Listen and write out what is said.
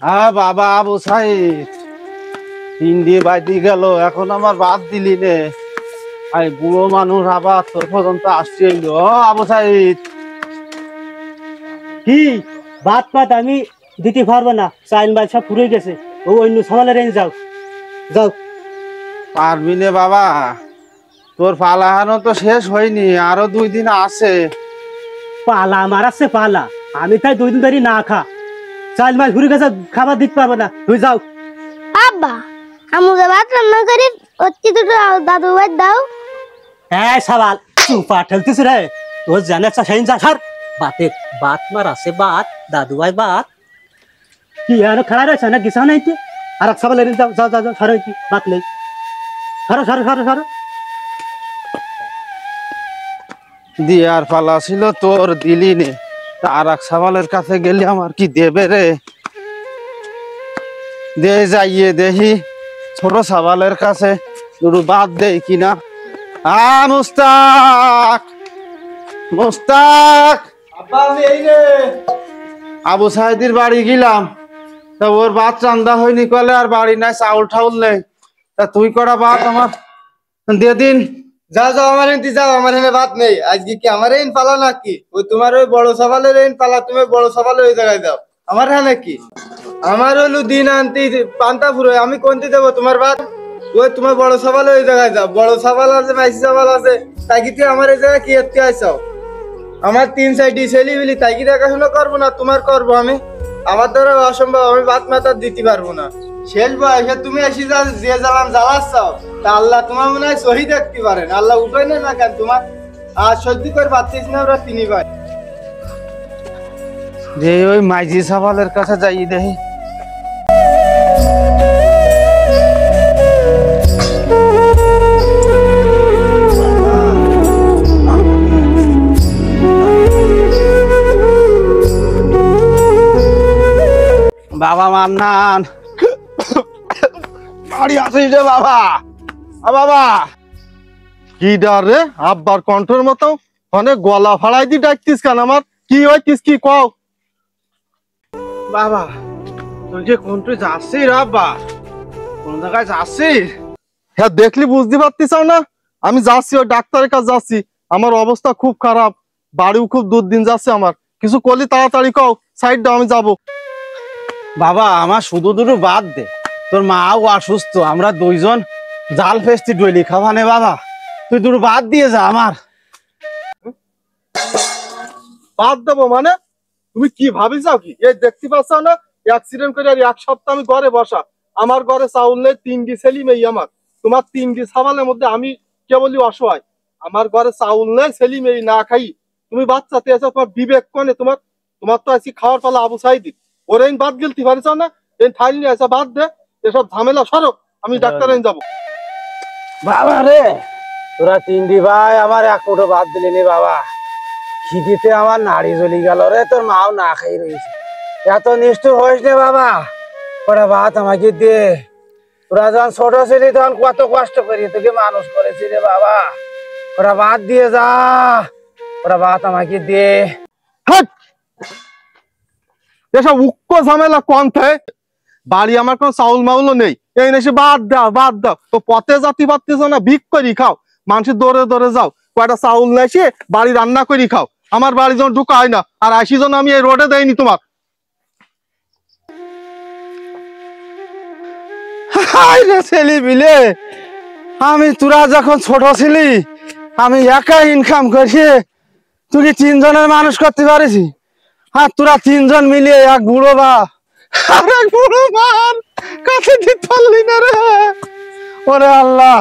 হ্যাঁ বাবা আবু সাইদ, তিন দিয়ে বাইতে গেল, এখন আমার বাদ দিলি নে। আই বুড়ো মানুষ আবার তোর পর্যন্ত আসছে। আবু সাইদ, কি বাদ পাত আমি দিতে পারবো না, চাইল মাইল সব ফুরে গেছে। ও অন্য সামালে রেঞ্জ যাও যাও। পারবি নে বাবা? তোর পালাহানো তো শেষ হয়নি, আরো 2 দিন আছে। পালা আমার আছে পালা, আমি তাই 2 দিন ধরে না খা, চাইল মাইল ফুরে গেছে, খাবার দিতে পারবো না, তুই যাও। আব্বা আমুকে ভাত রান্না করে অতি দুটো দাদু ভাই দাও। হ্যাঁ সাবাল চুপা ঠেলতিস রে, তোর জানে সেই সার বাতে বাত মার আছে বাত দাদু ভাই বাত কি আর খাড়া রয়েছে না গিসা নাই তো। আর এক সাবাল যাও যাও যাও যাও, সরো বাত নেই, সরো সরো সরো সরো। দিয়ার পালা ছিল তোর, দিলি নে। আর এক সাবালের কাছে গেলে আমার কি দেবে রে? দে যাইয়ে দেখি ছোট সাবালের কাছে দুটো বাদ দেই কিনা। মুস্তাক, মুস্তাক, আবু সাইদির বাড়ি গেলাম, তা ওর ভাত রান্দা হয়নি কলে, আর বাড়ি নাই, চাউল ঠাউল নেই। তা তুই করা ভাত আমার দিয়ে দিন। যাও যাও, আমার এনতি যাও, আমার এনে ভাত নেই আজকে। কি আমার এন পালা নাকি? ওই তোমার ওই বড় সবালের এন পালা, তুমি বড় সবালের ওই জায়গায় যাও। আমার হ্যাঁ নাকি? আমার হলো দিন আনতে পান্তা ফুরো, আমি কোনটি দেবো তোমার ভাত? ওই তোমার বড় সবালের ওই জায়গায় যাও। বড় সবাল আছে, মাইসি সবাল আছে, তাই কি তুই আমার এই জায়গায় কি এতে আইসাও? আমার 3 সাইডে ছেলি বিলি, তাই কি দেখাশোনা করবো না? তোমার করবো আমি? আমার দ্বারা অসম্ভব, আমি ভাত মাথা দিতে পারবো না। শেষ বয়সে তুমি এসে যে জ্বালান জ্বালাচ্ছাও, তা আল্লাহ তোমার মনে হয় সহি দেখতে পারেন, আল্লাহ উঠে নেই না কেন তোমার? আর সহ্য করে পাচ্ছিস না ওরা 3 ভাই। যে ওই মাইজি সাবালের কাছে যাই দেখি। বাবা মান্নান, বাড়ি আসিস রে বাবা? বাবা কি ডার রে? আব্বার কণ্ঠের মতো অনেক গলা ফাড়াই দি ডাকতিস কেন? আমার কি হইতিস, কি কও? বাবা তুই যে কোন তুই যাচ্ছিস রে আব্বা? কোন জায়গায় যাচ্ছিস? হ্যাঁ দেখলি বুঝতে পারতিস না? আমি যাচ্ছি, ওই ডাক্তারের কাছে যাচ্ছি। আমার অবস্থা খুব খারাপ, বাড়িও খুব দুর্দিন যাচ্ছে আমার। কিছু করলি তাড়াতাড়ি কও, সাইড দাও, আমি যাবো। বাবা আমার শুধু দুটো বাদ দে, তোর মাও অসুস্থ, আমরা 2 জন জাল ফেস্তি ডইলি খাওয়ানে। বাবা তুই দুটো বাদ দিয়ে যা। আমার বাদ দেবো মানে? তুমি কি ভাবি যাও কি? এই দেখতে পাচ্ছ না, অ্যাক্সিডেন্ট করে আর 1 সপ্তাহ আমি ঘরে বসা। আমার ঘরে চাউল নেই, 3টি ছেলে মেয়ে আমার। তোমার 3টি সাবালের মধ্যে আমি কেবলই অসহায়। আমার ঘরে চাউল নেই, ছেলে মেয়ে না খাই, তুমি বাচ্চাতে আছো, তোমার বিবেক কোনে? তোমার তোমার তো আজকে খাওয়ার পালা আবু সাইদি, ওরে বাদ গেলতে পারিস না? এই থাইল নিয়ে আসা, বাদ দে এসব ঝামেলা, সরো, আমি ডাক্তার যাবো। বাবা রে, তোরা 3 ভাই আমার 1 মুঠো বাদ দিলি নি বাবা। খিদিতে আমার নাড়ি জ্বলি গেল রে, তোর মাও না খাই রয়েছে। এত নিষ্ঠুর হইস নে বাবা, ওরা ভাত আমাকে দে। তোরা যখন ছোট ছিলি তখন কত কষ্ট করি তোকে মানুষ করেছি রে বাবা। ওরা ভাত দিয়ে যা, ওরা ভাত আমাকে দে। এসব উক্ক ঝামেলা কোন থাকে? বাড়ি আমার কোনো চাউল মাউলও নেই, এই নেশে বাদ দাও, বাদ দাও। তো পথে জাতি পারতেছ না, ভিক করি খাও, মানুষের দৌড়ে দৌড়ে যাও, কয়টা চাউল নেসে বাড়ি রান্না করি খাও। আমার বাড়ি যখন ঢুকা হয় না, আর 80 জন আমি এই রোডে দেয়নি তোমার। ছেলে মিলে আমি, তোরা যখন ছোট ছিলি আমি একা ইনকাম করিয়ে তুই 3 জনের মানুষ করতে পারিস। আর তোরা 3 জন মিলিয়ে এক বুড়ো বাপ আর এক বুড়ো মান কাছে দিতে পারলি না রে। ওরে আল্লাহ।